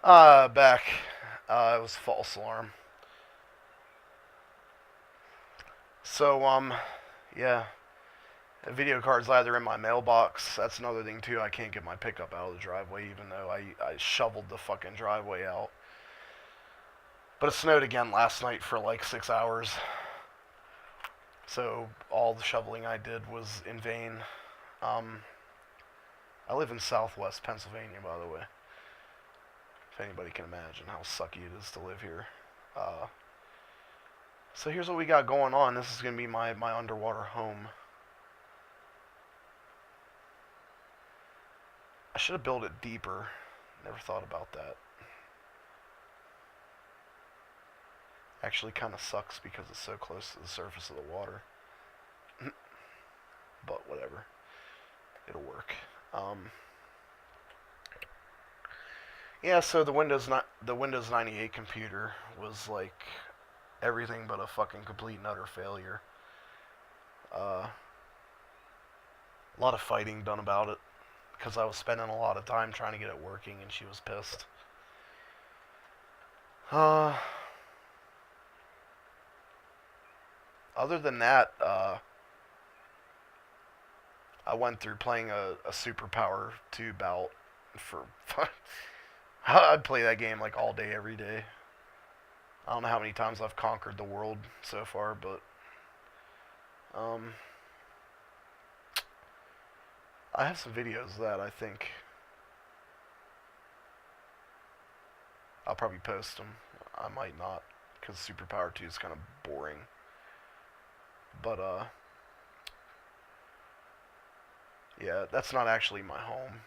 Back. It was false alarm. So, yeah. Video card's either in my mailbox. That's another thing, too. I can't get my pickup out of the driveway, even though I shoveled the fucking driveway out. But it snowed again last night for like 6 hours. So, all the shoveling I did was in vain. Um, I live in southwest Pennsylvania, by the way. If anybody can imagine how sucky it is to live here. Uh, so here's what we got going on. This is going to be my underwater home. I should have built it deeper. Never thought about that. Actually kind of sucks because it's so close to the surface of the water. But whatever. It'll work. Yeah, so the Windows 98 computer was like everything but a fucking complete and utter failure. A lot of fighting done about it because I was spending a lot of time trying to get it working, and she was pissed. Uh, Other than that, I went through playing a superpower 2 bout for. I'd play that game like all day, every day. I don't know how many times I've conquered the world so far, but um, I have some videos that I think I'll probably post them. I might not, because Superpower 2 is kind of boring. But yeah, that's not actually my home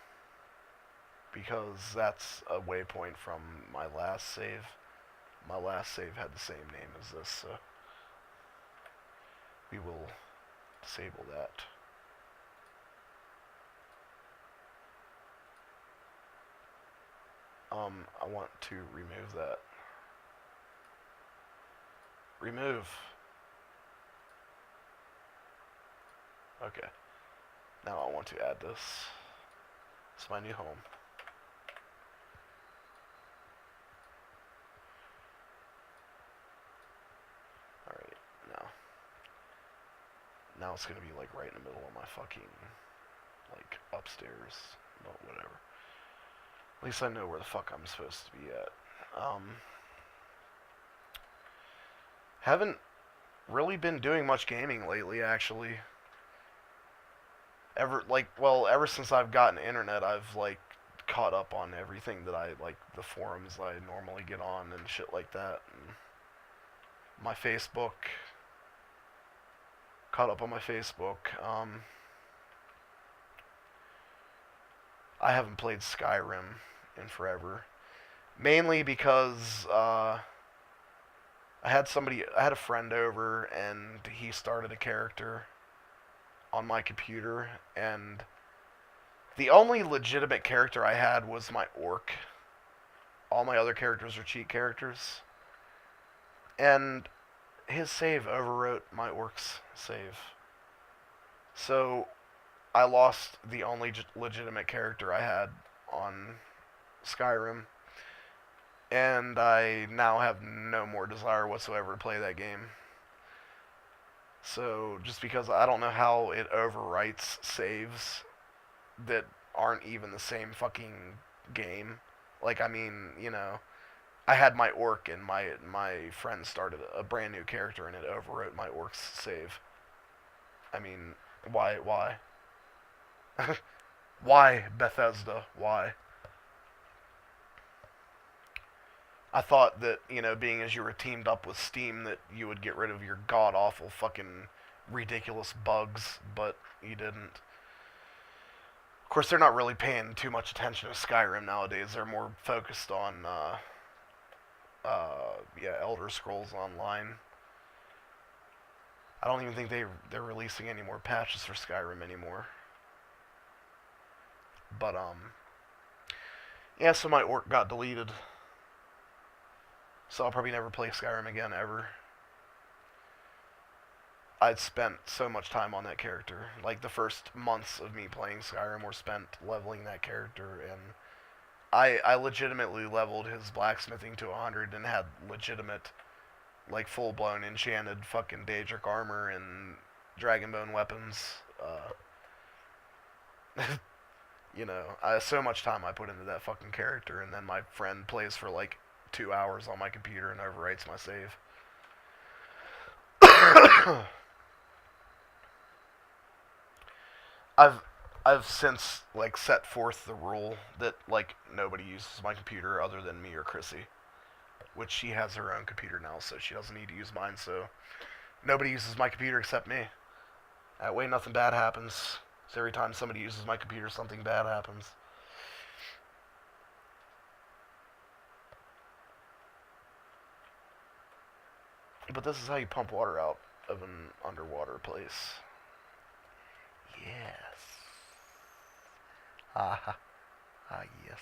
because that's a waypoint from my last save. My last save had the same name as this, so we will disable that. I want to remove that. Remove. Okay. Now I want to add this. It's my new home. Alright, now it's gonna be like right in the middle of my fucking like upstairs. But whatever. At least I know where the fuck I'm supposed to be at. Haven't really been doing much gaming lately, actually. Ever since I've gotten internet, I've like caught up on everything that I like, the forums I normally get on and shit like that. And my Facebook, caught up on my Facebook. I haven't played Skyrim in forever, mainly because I had a friend over, and he started a character on my computer, and the only legitimate character I had was my orc. All my other characters are cheat characters, and his save overwrote my orc's save. So I lost the only legitimate character I had on Skyrim, and I now have no more desire whatsoever to play that game. So just because I don't know how it overwrites saves that aren't even the same fucking game. Like, I mean, I had my orc, and my friend started a brand new character, and it overwrote my orc's save. I mean, why? Why, Bethesda? Why? I thought that, being as you were teamed up with Steam, that you would get rid of your god awful fucking ridiculous bugs, but you didn't. Of course, they're not really paying too much attention to Skyrim nowadays. They're more focused on, yeah, Elder Scrolls Online. I don't even think they're releasing any more patches for Skyrim anymore. But yeah. So my orc got deleted. So I'll probably never play Skyrim again ever. I'd spent so much time on that character. Like, the first months of me playing Skyrim were spent leveling that character, and I legitimately leveled his blacksmithing to 100 and had legitimate, like, full blown enchanted fucking Daedric armor and Dragonbone weapons. So much time I put into that fucking character, and then my friend plays for like 2 hours on my computer and overwrites my save. I've I've since like set forth the rule that like nobody uses my computer other than me or Chrissy, which she has her own computer now, so she doesn't need to use mine. So nobody uses my computer except me. That way, nothing bad happens. So every time somebody uses my computer, something bad happens. But this is how you pump water out of an underwater place. Yes. Ah, yes.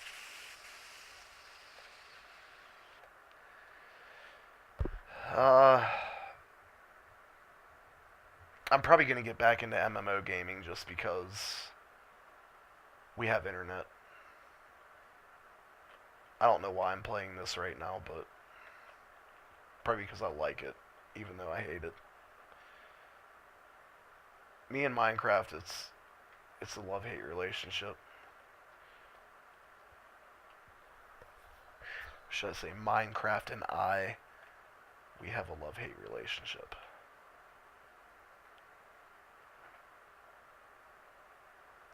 Uh, I'm probably gonna get back into MMO gaming just because we have internet. I don't know why I'm playing this right now, but probably because I like it, even though I hate it. Me and Minecraft, it's a love-hate relationship. Should I say Minecraft and we have a love-hate relationship.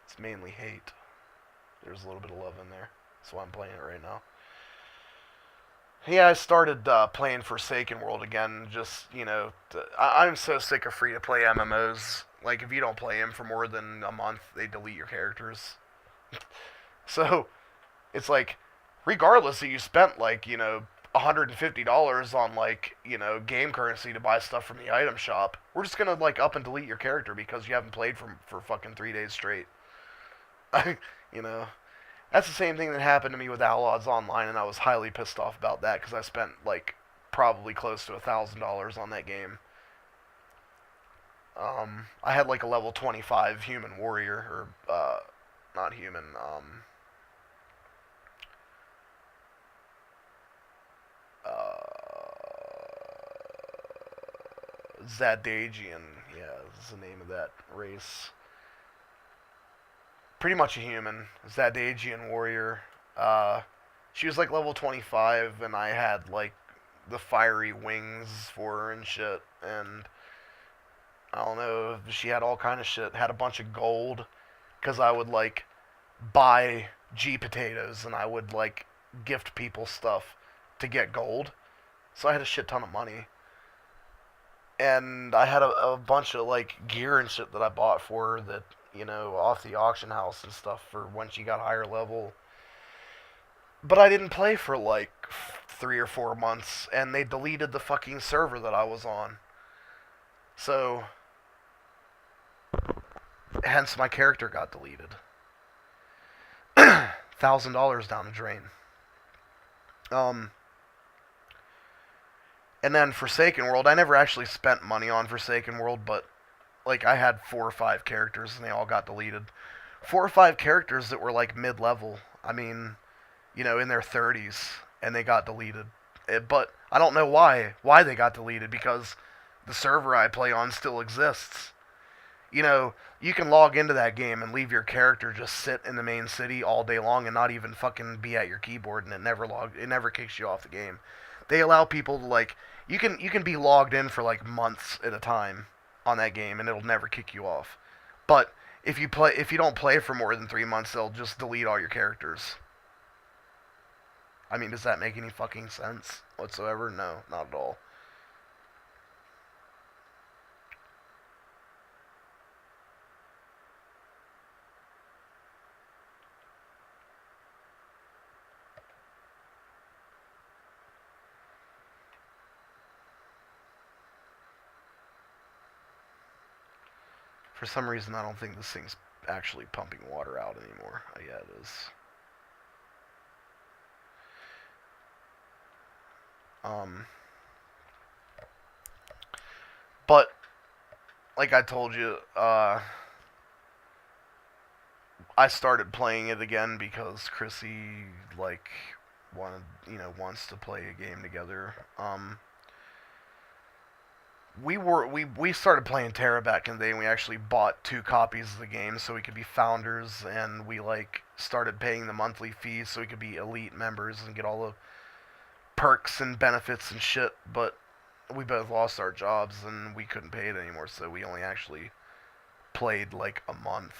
It's mainly hate. There's a little bit of love in there. That's why I'm playing it right now. Yeah, I started playing Forsaken World again. I'm so sick of free-to-play MMOs. Like, if you don't play them for more than a month, they delete your characters. So, it's like, regardless that you spent, like, $150 on, like, game currency to buy stuff from the item shop, we're just gonna, like, up and delete your character because you haven't played for fucking 3 days straight. you know, that's the same thing that happened to me with Outlaws Online, and I was highly pissed off about that because I spent like probably close to $1,000 on that game. I had like a level 25 human warrior, or not human, Zadagian. Yeah, is the name of that race. Pretty much a human, Zadagian warrior. Uh, she was like level 25, and I had like the fiery wings for her and shit. And I don't know, she had all kind of shit. Had a bunch of gold, because I would like buy G potatoes and I would like gift people stuff to get gold. So I had a shit ton of money. And I had a bunch of like gear and shit that I bought for her that, off the auction house and stuff for when she got higher level. But I didn't play for like 3 or 4 months, and they deleted the fucking server that I was on. So, hence my character got deleted. $1,000 down the drain. Um, and then Forsaken World, I never actually spent money on Forsaken World, but like I had 4 or 5 characters and they all got deleted. 4 or 5 characters that were like mid-level. I mean, in their 30s, and they got deleted. But I don't know why they got deleted, because the server I play on still exists. You can log into that game and leave your character just sit in the main city all day long and not even fucking be at your keyboard, and it never kicks you off the game. They allow people to like you can be logged in for like months at a time on that game, and it'll never kick you off. But if you don't play for more than 3 months, they'll just delete all your characters. I mean, does that make any fucking sense whatsoever? No, not at all. For some reason, I don't think this thing's actually pumping water out anymore. Oh, yeah, it is. Um, but like I told you, I started playing it again because Chrissy like wanted, wants to play a game together. We started playing Terra back in the day, and we actually bought 2 copies of the game so we could be founders, and we like started paying the monthly fees so we could be elite members and get all the perks and benefits and shit. But we both lost our jobs and we couldn't pay it anymore, so we only actually played like a month.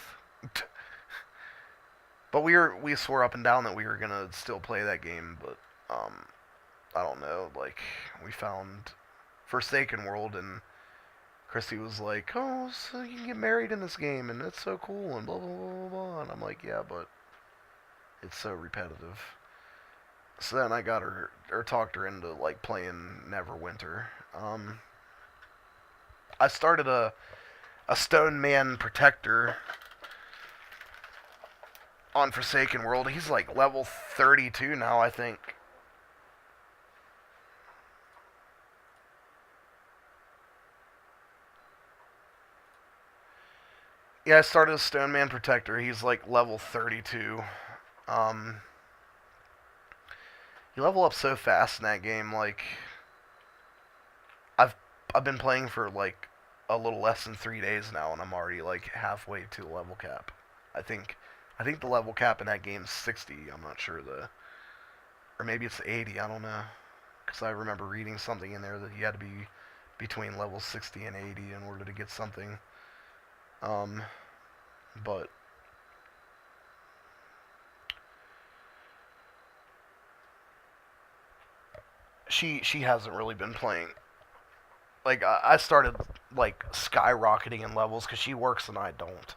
But we swore up and down that we were gonna still play that game, but I don't know. Like we found Forsaken World, and Christy was like, "Oh, so you can get married in this game, and it's so cool," and blah blah blah blah blah. And I'm like, "Yeah, but it's so repetitive." So then I got her or talked her into like playing Neverwinter. I started a Stone Man Protector on Forsaken World. He's like level 32 now, I think. Yeah, I started a Stone Man Protector. He's like level 32. Um, you level up so fast in that game. Like, I've I've been playing for like a little less than 3 days now, and I'm already like halfway to the level cap. I think I think the level cap in that game is 60. I'm not sure or maybe it's 80. I don't know, because I remember reading something in there that you had to be between level 60 and 80 in order to get something. Um, but she hasn't really been playing. Like I started like skyrocketing in levels because she works and I don't.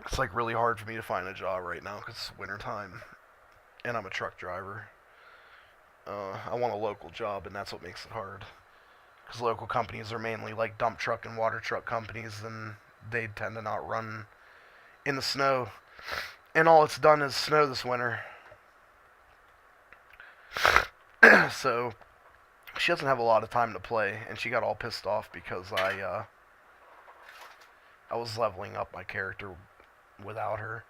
It's like really hard for me to find a job right now because it's winter time and I'm a truck driver. I want a local job, and that's what makes it hard. Because local companies are mainly like dump truck and water truck companies, and they tend to not run in the snow. And all it's done is snow this winter. So she doesn't have a lot of time to play, and she got all pissed off because I was leveling up my character without her.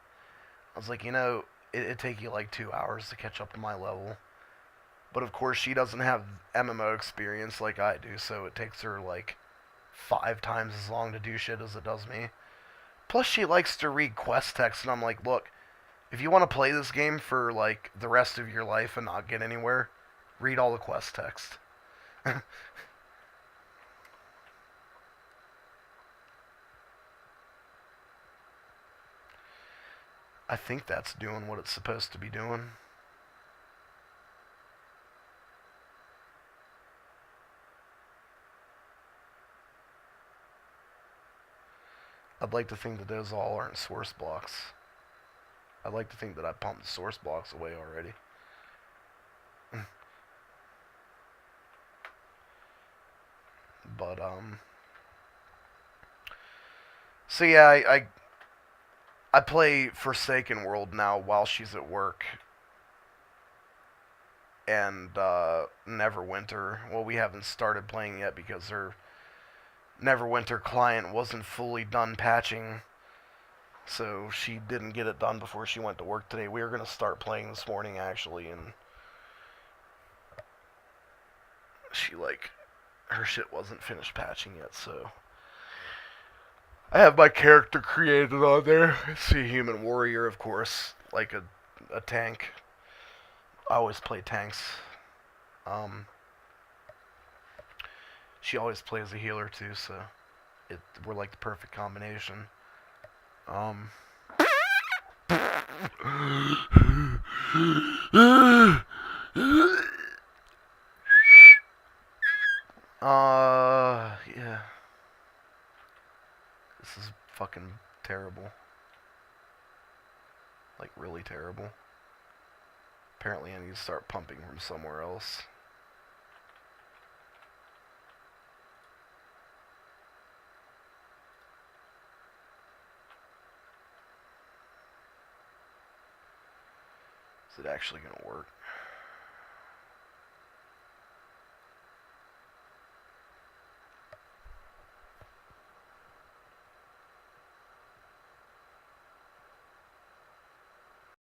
I was like, it'd take you like 2 hours to catch up to my level. But of course, she doesn't have MMO experience like I do, so it takes her like 5 times as long to do shit as it does me. Plus, she likes to read quest text, and I'm like, look, if you want to play this game for like the rest of your life and not get anywhere, read all the quest text. I think that's doing what it's supposed to be doing. I'd like to think that those all aren't source blocks. I'd like to think that I pumped the source blocks away already. But so yeah, I play Forsaken World now while she's at work, and Neverwinter. Well, we haven't started playing yet because her Neverwinter client wasn't fully done patching, so she didn't get it done before she went to work today. We were gonna start playing this morning actually, and she like her shit wasn't finished patching yet, so I have my character created on there. It's a human warrior, of course, like a tank. I always play tanks. Um, she always plays a healer too, so we're like the perfect combination. Um, yeah. This is fucking terrible. Like, really terrible. Apparently I need to start pumping from somewhere else. Is it actually gonna work?